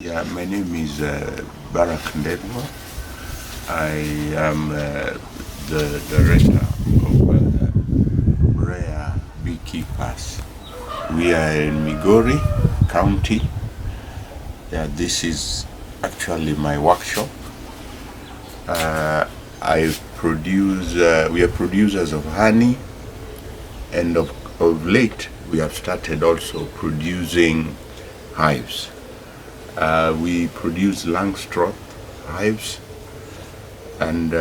Yeah, my name is Ndegwa. I am the director of Rare Beekeepers. We are in Migori County. Yeah, this is actually my workshop. We are producers of honey, and of late we have started also producing hives. We produce Langstroth hives, and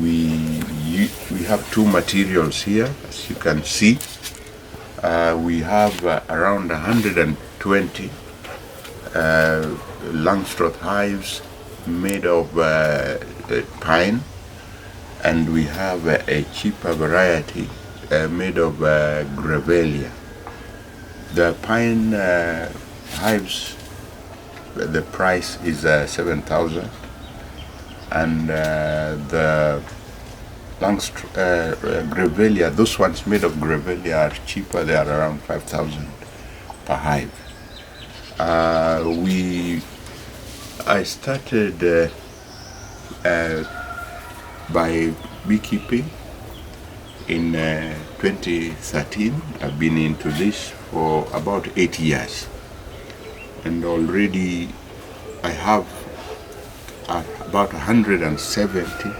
we have two materials here, as you can see. We have around 120 Langstroth hives made of pine, and we have a cheaper variety made of Grevillea. The pine hives, the price is 7,000, and the Grevillea, those ones made of Grevillea are cheaper. They are around 5,000 per hive. I started by beekeeping in 2013. I've been into this for about 8 years. And already I have about 170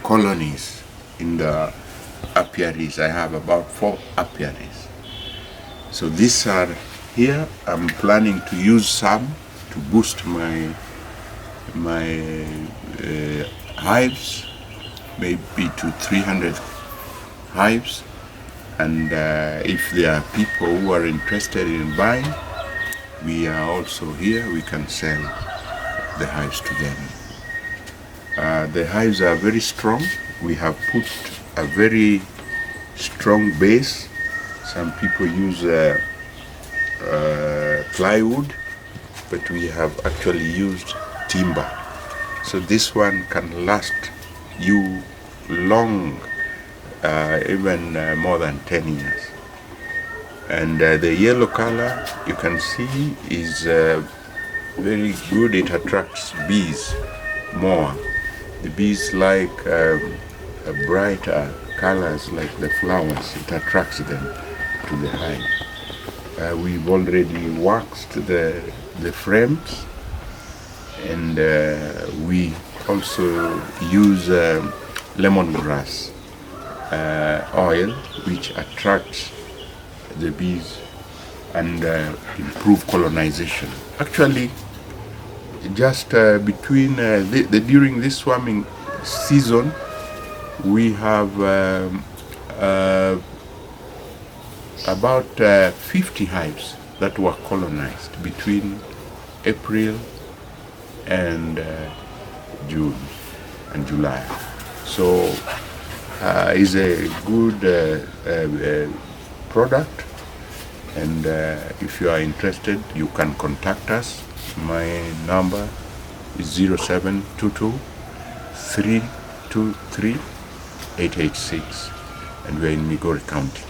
colonies in the apiaries. I have about 4 apiaries. So these are here. I'm planning to use some to boost my hives, maybe to 300 hives. And if there are people who are interested in buying, we are also here. We can sell the hives to them. The hives are very strong. We have put a very strong base. Some people use plywood, but we have actually used timber. So this one can last you long, even more than 10 years. And the yellow color, you can see, is very good. It attracts bees more. The bees like brighter colors like the flowers. It attracts them to the hive. We've already waxed the frames, and we also use lemongrass oil, which attracts the bees and improve colonization. Actually, just between during this swarming season, we have about 50 hives that were colonized between April and June and July. So it's a good product, and if you are interested, you can contact us. My number is 0722 323 886, and we're in Migori County.